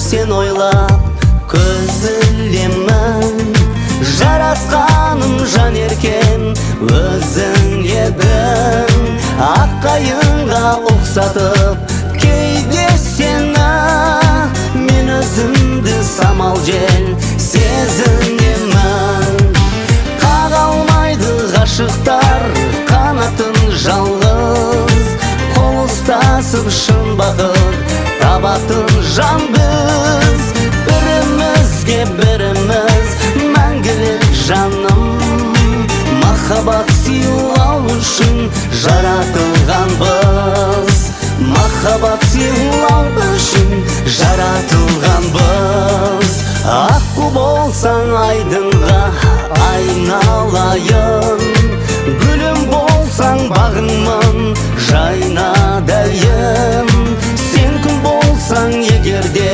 Sen oylap көз ілемін, жарасқаным жан еркем өзің едің. Аққайыңға ұқсатып кейде сені, мен өзімді самал жел сезінемін. Қаға алмайды ғашықтар қанатын жалғыз, қол ұстасып шын бақыт табатын жан біз. Бірімізге біріміз мәңгілік жаным, махаббат сыйлау үшін жаратылдық. жаратылғанбыз, махаббат сыйлау үшін жаратылғанбыз. Аққу болсаң айдынға айналайын, гүлім болсаң бағыңмын жайнадайын. Сен күн болсаң егерде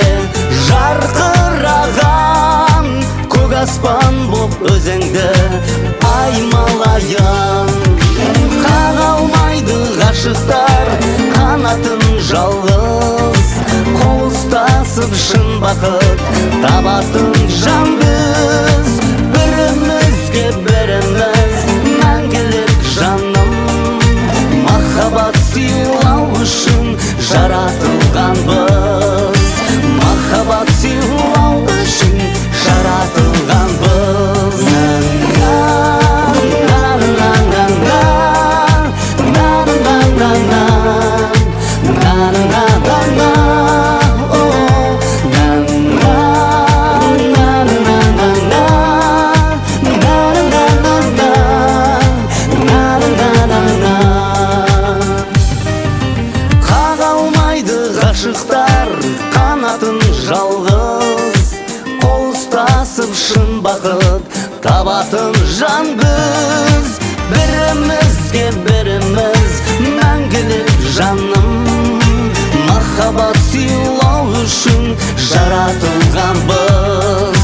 жарқыраған, көк аспан боп өзіңді аймалайын. Қаға алмайды ғашықтар қанатын жалғыз, қол ұстасып шын бақыт табатын жан біз. Бірімізге біріміз мәңгілік жаным, махаббат сыйлау үшін жаратылғанбыз, махаббат сыйлау үшін жаратылғанбыз. Ғашықтар қанатын жалғыз, қол ұстасып шын бақыт табатын жан біз. Бірімізге біріміз мәңгілік жаным, махаббат сыйлау үшін жаратылғанбыз.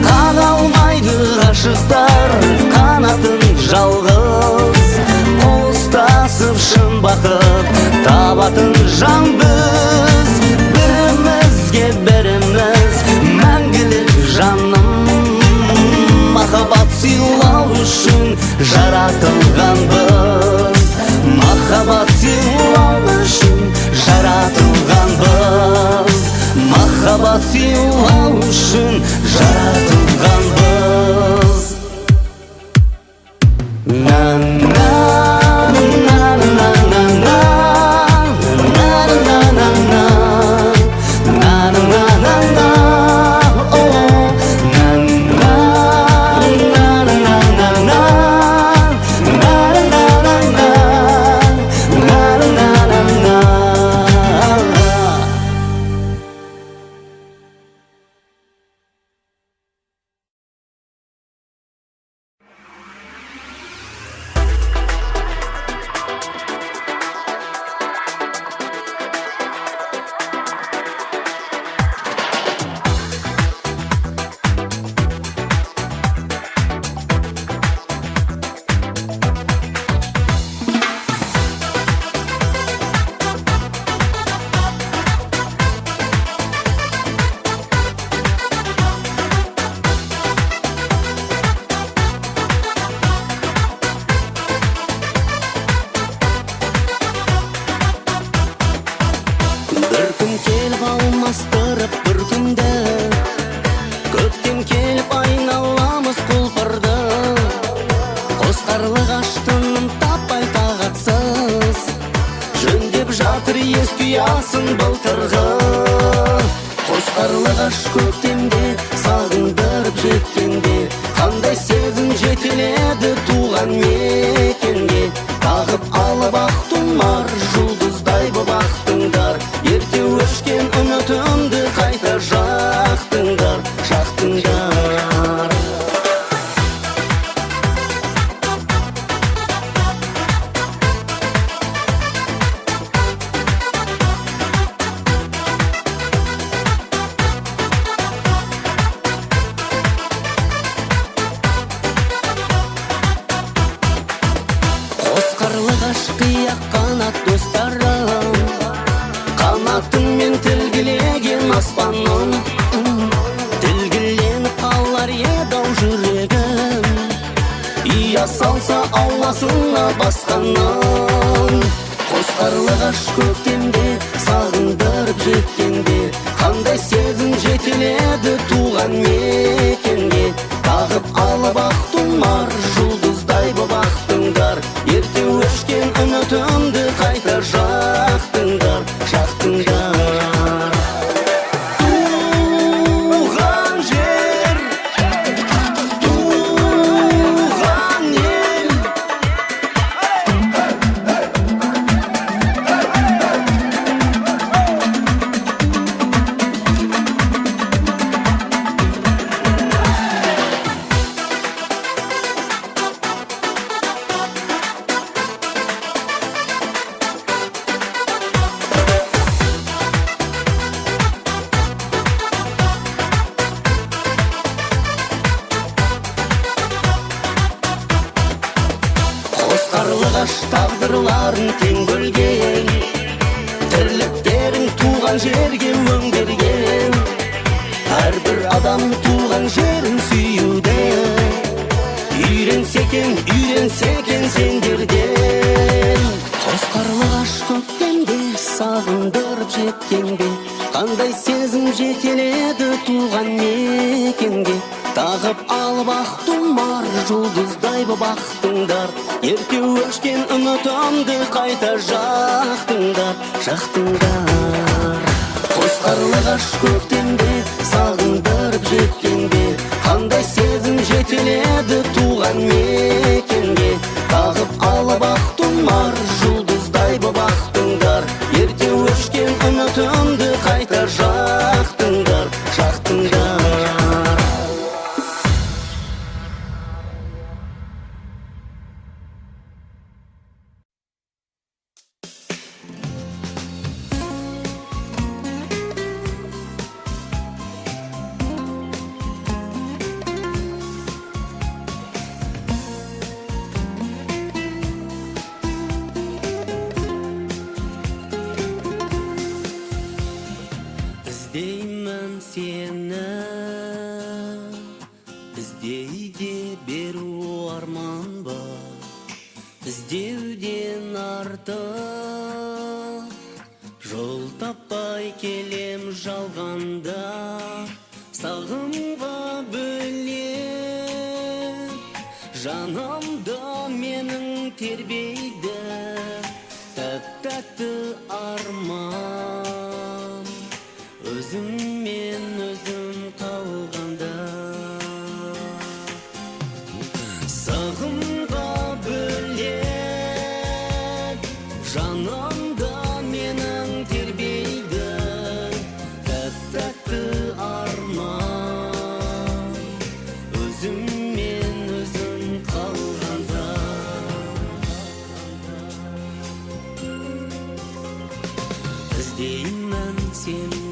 Қаға алмайды ғашықтар қанатын жалғыз, қол ұстасып шын бақыт табатын жан біз. Бірімізге біріміз мәңгілік жаным, махаббат сыйлау үшін жаратылғанбыз, махаббат сыйлау үшін жаратылғанбыз, махаббат сыйлау үшін жаратылғанбыз. Ясын былтырғы қос қарлығаш көктемде сағындырып жеткенде, қандай сезім жетеледі туған мекенге. Тағып алып ақ тұмар жұлдыздай боп ақтыңдар, ерте өшкен үмітімді қайта жақтыңдар, жақтыңдар. Қияқ қанат достарым, қанатыңмен тілгілеген аспаным, тілгіленіп қалар еді-ау жүрегім, ия салса ауласына басқаным. Қос қарлығаш көктемде сағындырып жеткенде, қандай сезім жетеледі туған мекенге. Тағып алып ақ тұмар жұлдыздай боп ақтыңдар, ерте өшкен үмітімді қайта жақтыңдар, жақтыңдар. Туған жер, туған ел, барын тең бөлген, тірліктерін туған жерге өңдерген. Әрбір адам туған жерін сүюде, үйренсекен сендерден. Қос қарлығаш көктемде сағындырып жеткенде, қандай сезім жетеледі туған мекенге. Тағып алып ақ тұмар жұлдыздай боп ақтыңдар, ерте өшкен үмітімді қайта жақтыңдар. Қос қарлығаш көктемде сағындырып жеткенде, қандай сезім жетеледі туған мекенге. Тағып алып ақ тұмар жұлдыздай боп ақтыңдар, ерте өшкен үмітімді қайта жақтыңдар. Іздеймін сені, іздейде беру арман ба, іздеуден артық жол таппай келем жалғанда. Сағымға бөлеп жанымда менің тербейді тәтті арман, өзіммен өзім қалғанда. Сағымға бөлеп жанымда менің тербейді тәтті арман, өзіммен өзім қалғанда. Іздеймін сені,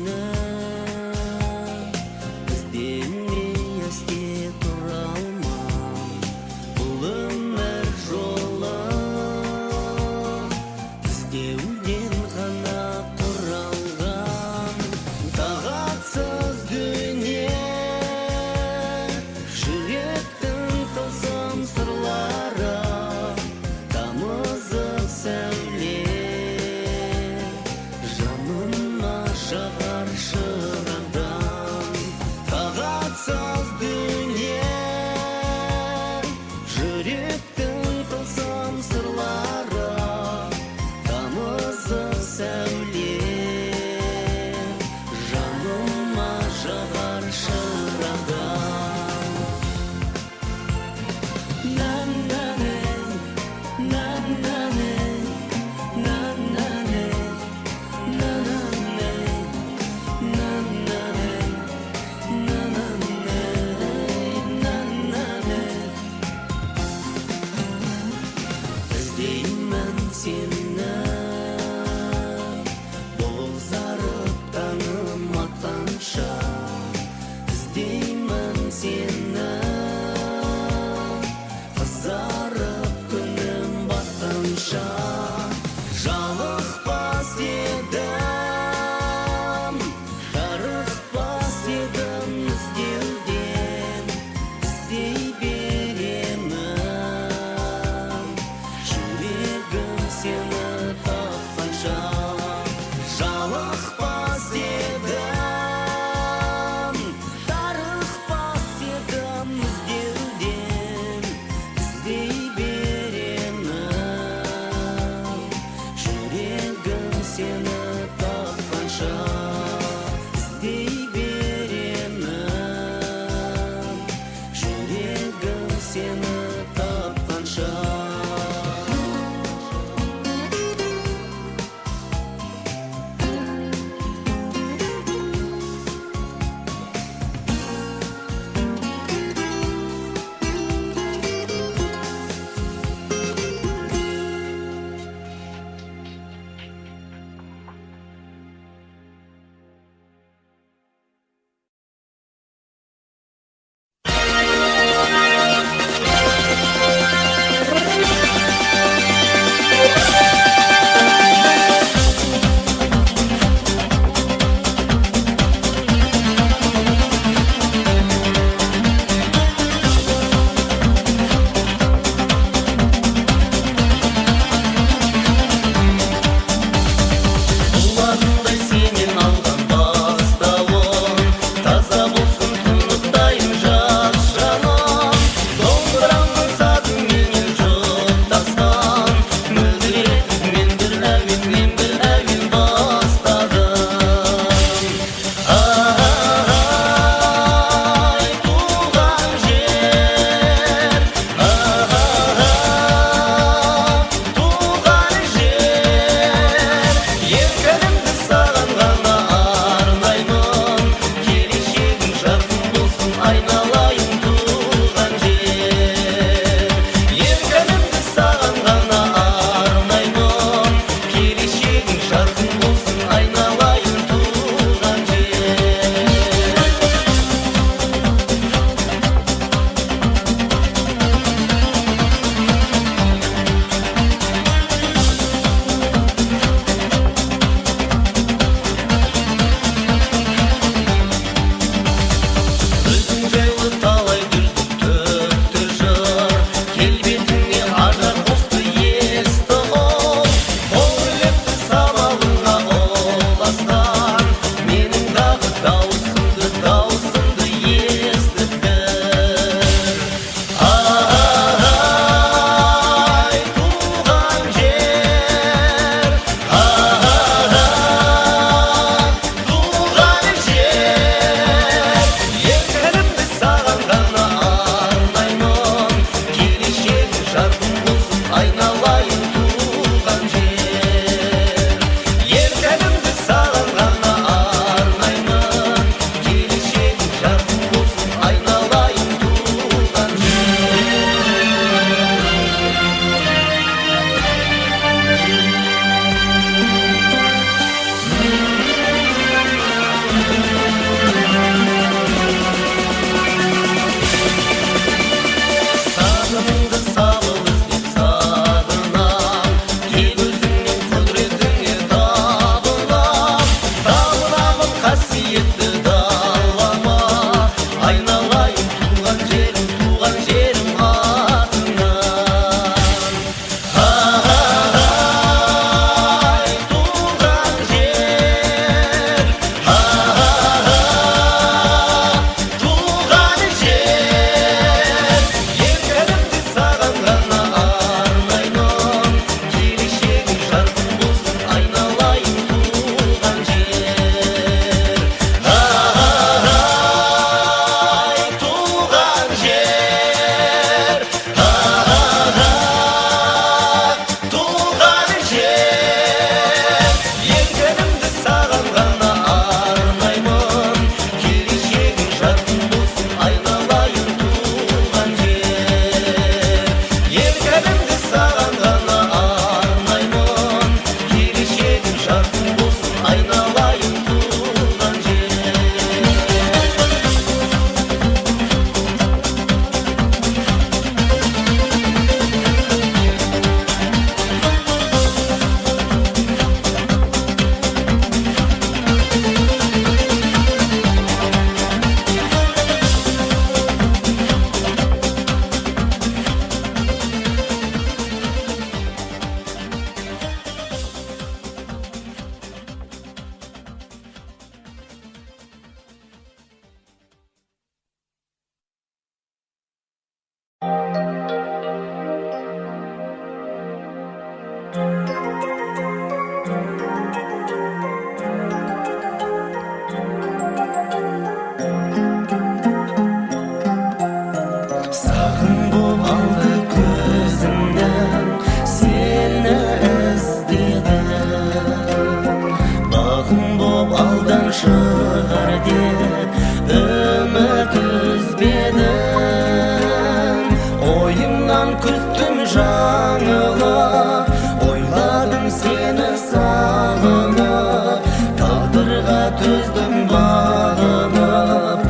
seni sağınıp, taqdırga tözdüm bağınıp.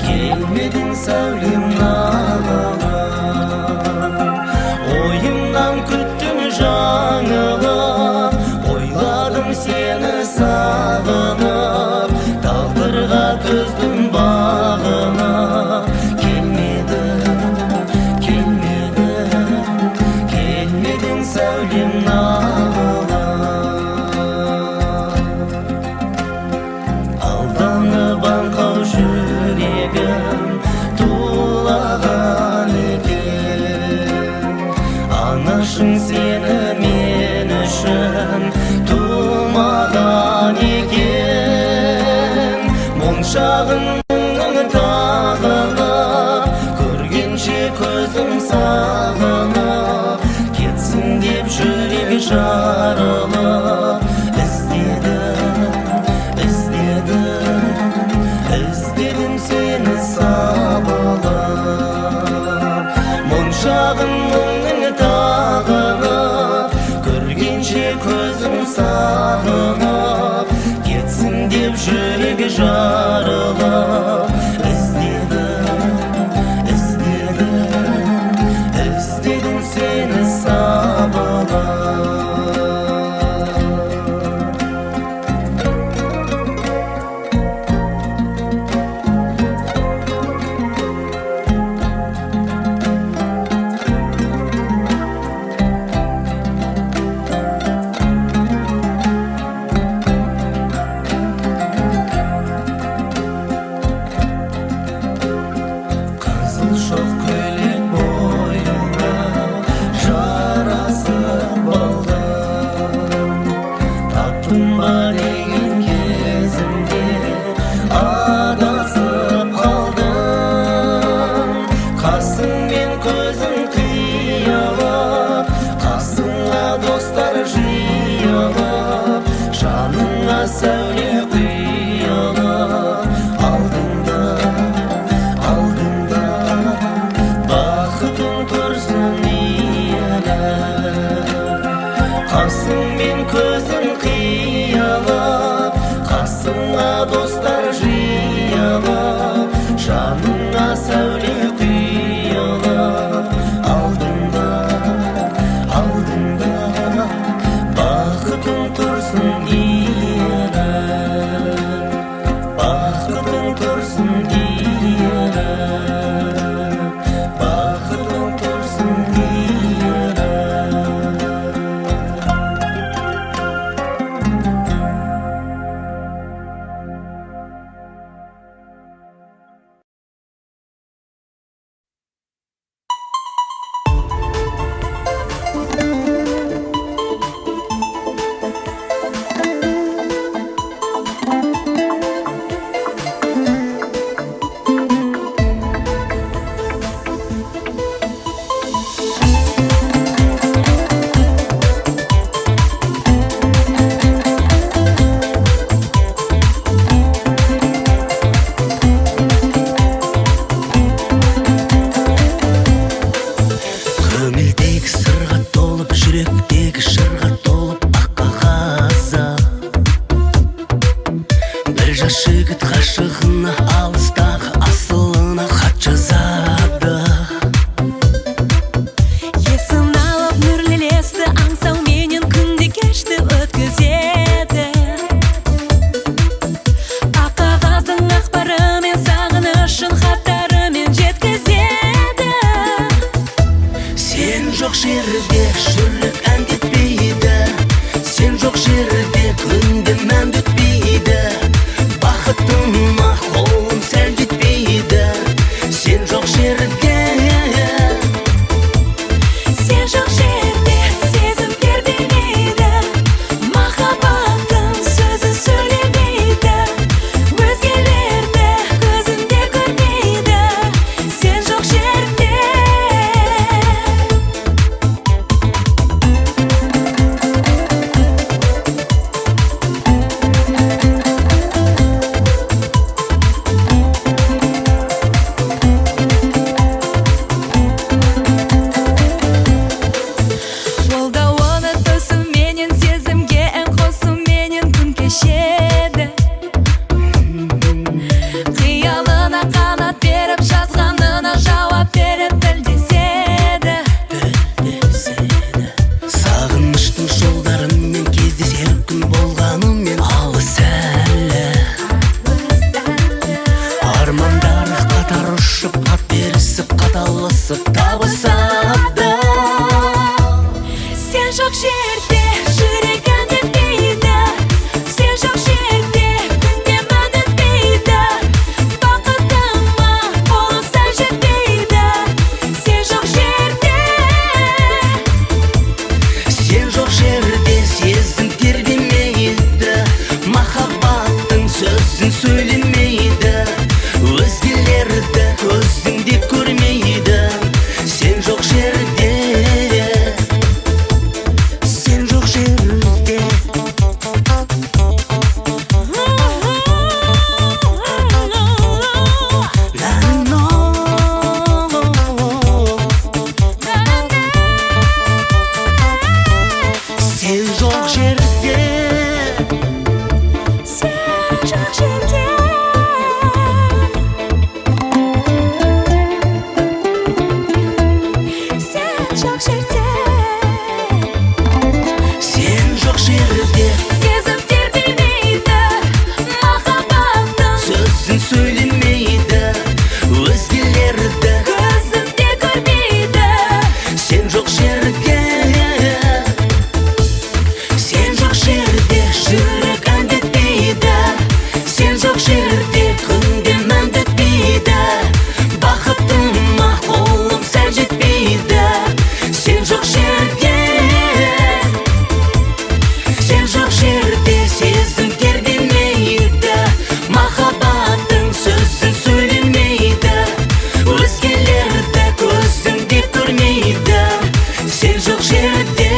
Kelmedin sevgim nağınıp. Oyumdan küttüm жаңылып, oyladım seni sağınıp, taqdırga tözdüm bağınıp. Kelmedin sevgim nağınıp. Aldanıp anqav жүрегім тулаған екен. Анашың сені мен үшін тумаған екен. Моншағыңның тағынып, көргенше көзім сағынып, кетсін деп жүрек жарылып. Іздедім сені сабылып. Моншағыңның тағынып, көргенше көзім сағынып, кетсін деп жүрек жарылып. Іздедім сені сабылып. Қызыл шоқ көйлек бойыңа жарасып болдым. Таптым ба деген кезімде адасып қалдым. Қасыңмен көзің қиылып, қасыңа достар жиылып, жаныңа сәуле құйылып. Алдыңда бақытың тұрсын иелеп. Қасыңмен көзің қиылып, қасыңа достар жиылып, жаныңа сәуле құйылып. Алдыңда бақытың тұрсын иелеп. Бақытың тұрсын иелеп. Бақытың тұрсын иелеп. Көңілдегі сырға толып, жүректегі жырға толып ақ қағаза. Бір жас жігіт ғашығына алыстағы асылына хат жазады. Есін алып нүрлелесті, аңсауменен күнде кешті өткізеді. Ақ қағаздың ақпарымен сағынышын хаттарымен жеткізеді. Сен жоқ жерде жүрек әндетпейді, сен жоқ жерде күнде мән өтпейді. Бақытыма қолым сәл жетпейді, сен жоқ жерде. Сен жоқ жерде сезімдер білмейді, махаббаттың сөзі сөйлемейді. Өзгелерді көзінде көрмейді, сен жоқ жерде. жерге. Сен жоқ жерде жүрек әндетпейді, сен жоқ жерде күнде мәндетпейді. Бақытыма қолым сәл жетпейді, сен жоқ жерге. Сен жоқ жерде сезім тербемейді, махаббаттың сөзін сөйлемейді, өзгелерді көзіңде көрмейді, сен жоқ жерде.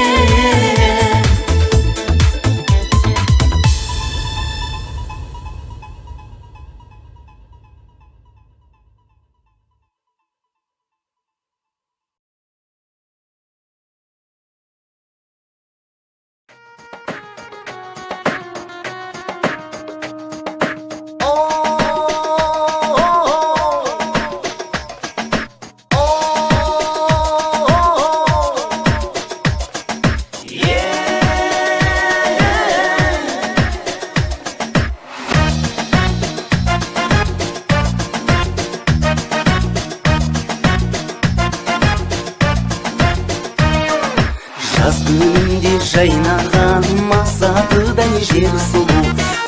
Жаз күнінде жайнаған мақсатыдай жер сұлу,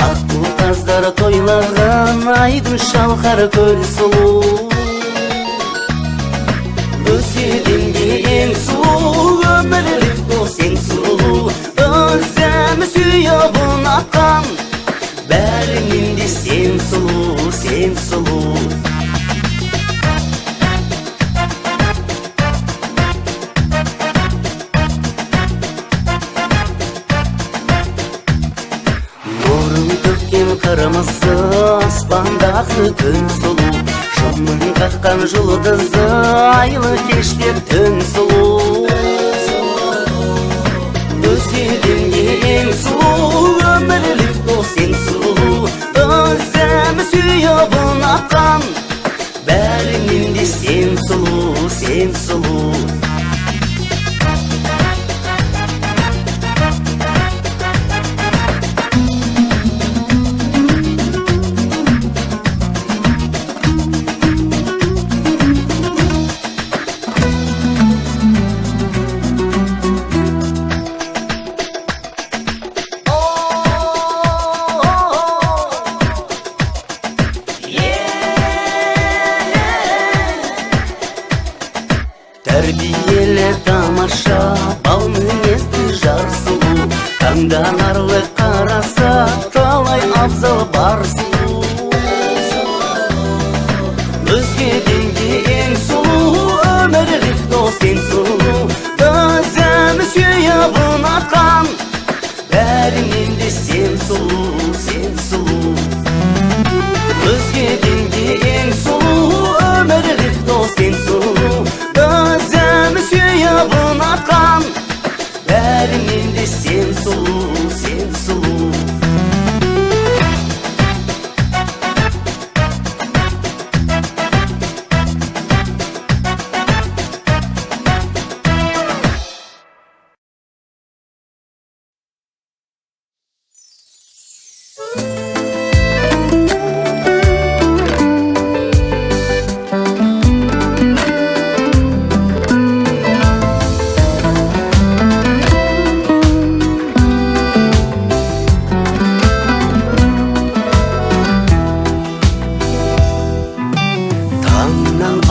ақ бұлтаздар тойлаған айдың шалқар көл сұлу. Өзгеден де ең сұлу, өмірлік дос ең сұлу, өзім сүйіп ұнатқан, бәрінен де сен сұлу, сен сұлу. Қырмызы аспандағы күн сұлу, жымың қаққан жұлдызы айлы кештер түн сұлу. Өзгеден де ең сұлу, өмірлік дос ең сұлу, өзім сүйіп ұнатқан, бәрінен де сен сұлу, сен сұлу. Тәрбиелі тамаша бал мінезді жар сұлу, таңданарлық қараса талай абзал бар сұлу. Өзгеден де ең сұлу, өмірлік дос ең сұлу, өзім сүйіп ұнатқан, бәрінен де сен сұлу, сен сұлу. Өзгеден де ең сұлу, өмірлік дос ең сұлу, өзім сүйіп ұнатқан, бәрінен де сен сұлу, сен сұлу.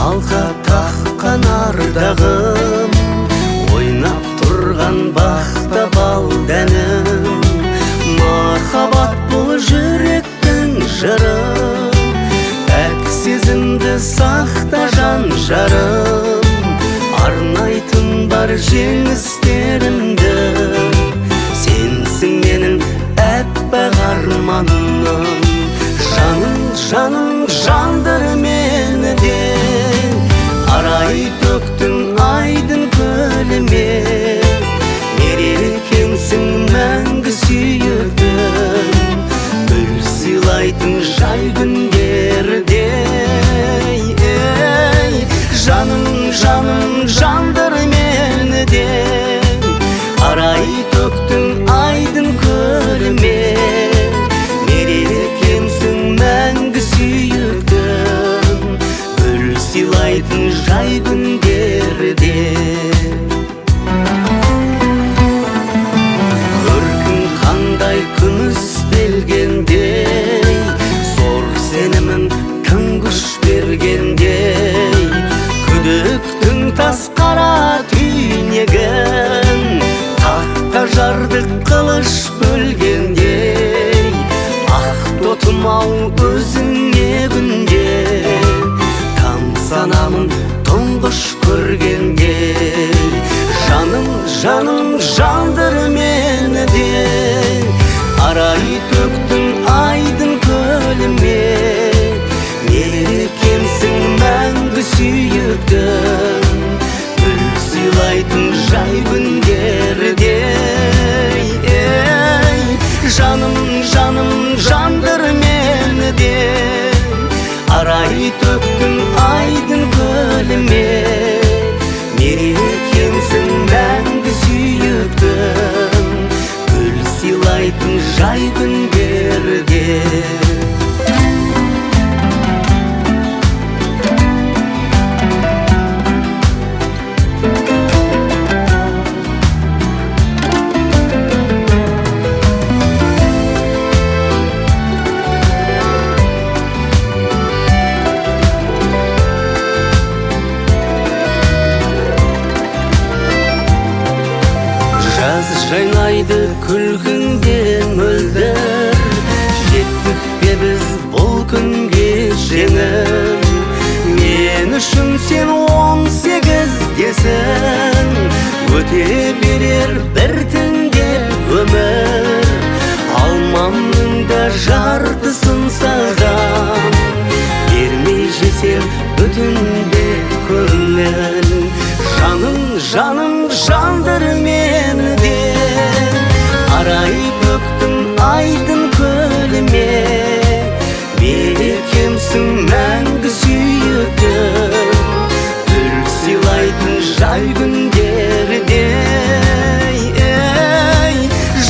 Алға таққан ардағым, ойнап тұрған бақта бал дәнім. Махаббат бұл жүректің жыры, пәк сезімді сақта жан жарым. Арнайтын бар жеңістерімді, сенсің менің әппақ арманым. Жаным, жаным, жандыр мені де, арай төктің айдың көліме. Мерекемсің мәңгі сүйіктім, гүл сыйлайтын жай күндерде. Жаным, жаным, жандыр мені де, Жаным жанdır meni de Arayı töktün aydın kölüme Melekemsin мәңгі sүйіктім Gül сыйлайтын жай күндерде Жаным жанdır meni de Arayı töktün aydın kölüme Melekemsin мәңгі sүйіктім Gül сыйлайтын жай күндерде Жайнайды күлгіңде мөлдір Жеттік бе біз бұл күнге жеңім Мен үшін сен 18-десің Өте берер бір түнде өмір Алмамның да жартысын саған Бермей жесем бүтінде көңіл Жаным жанdır meni de Arayı töktün aydın kölüme Melekemsin мәңгі sүйіктім Gül сыйлайтын жай күндерде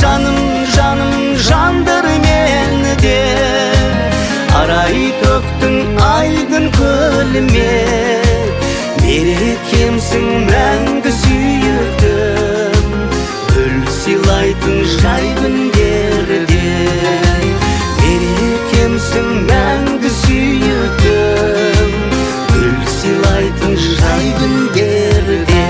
Жаным жанdır meni de Arayı töktün aydın kölüme Melekemsin мәңгі sүйіктім Gül сыйлайтын жай күндерде Melekemsin мәңгі sүйіктім Gül сыйлайтын жай күндерде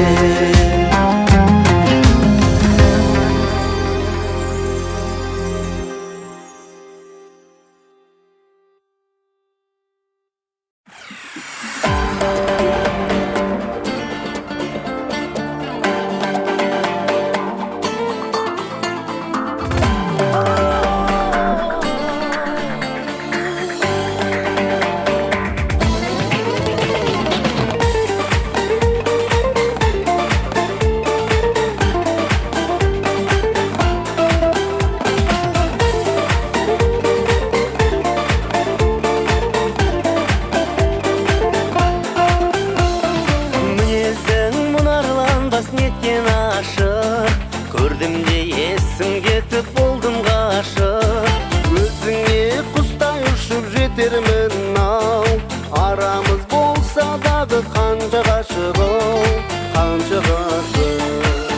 Көрдім де есім кетіп болдым ғашық Өзіңе құстай ұшып жетермін ау Арамыз болса дағы қанша ғашық қанша ғашық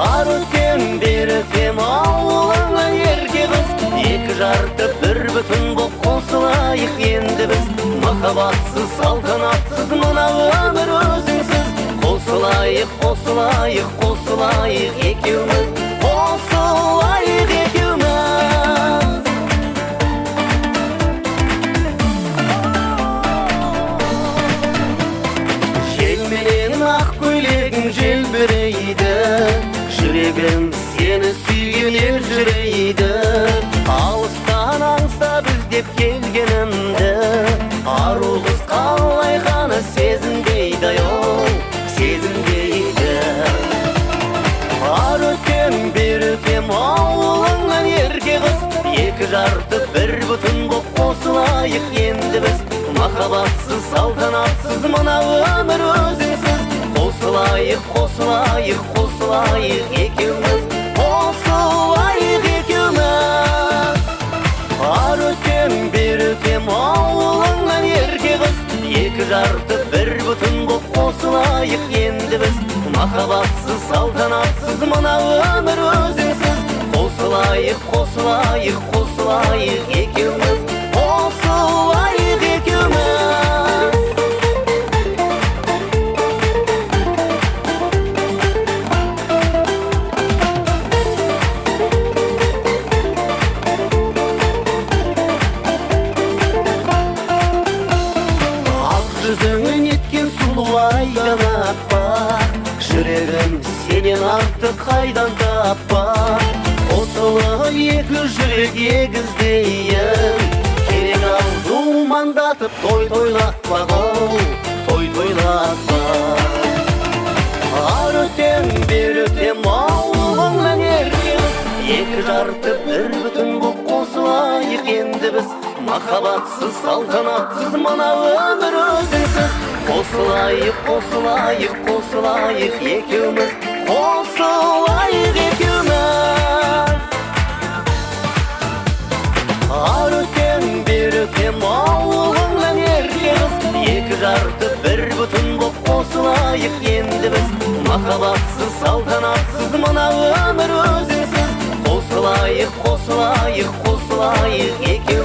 Ар өткен бер өтем ауылыңа ерке қыз Екі жарты бір бүтін боп қосылайық енді біз Махаббатсыз салтанатсыз мына өмір өзіңсіз Қосылайық екеуміз Қосылайық екеуміз Желменен ақ көйлегің желбірейді Жүрегім сені сүйген елжірейді Алыстан аңсап іздеп келгенімді Ару қыз қалай ғана сезінбейді сезінбейді Ар өткен бер өтем ауылыңнан ерке қыз Екі жарты бір бүтін боп қосылайық енді біз Махаббатсыз салтанатсыз мына өмір өзіңсіз Қосылайық екеуміз Қосылайық екеуміз Ар өткен бер өтем ауылыңнан ерке қыз Екі жарты бір бүтін боп қосылайық енді біз Махаббатсыз салтанатсыз мына өмір өзіңсіз Қосылайық екеуміз Қосылайық екеуміз Ақ жүзіңе неткен сұлу айдан аппақ Жүрегім өзім сенен артық қайдан таппа. Қосылы екі жүрек егіздейін, керек ал думандатып той тойлатпа қол, той тойлатпа. Ар өтем бер өтем ауылыңнан еркеміз, екі жарты бір бүтін боп қосылайық енді біз. Махаббатсыз салтанатсыз мына өмір өзіңсіз. Қосылайық, қосылайық, қосылайық екеуміз, қосылайық екеуміз. Ар өтем бер өтем ауылыңнан еркеміз, екі жарты бір бүтін боп қосылайық енді біз. Махаббатсыз салтанатсыз мына өмір өзіңсіз. Қосылайық, қосылайық, қосылайық екеуміз.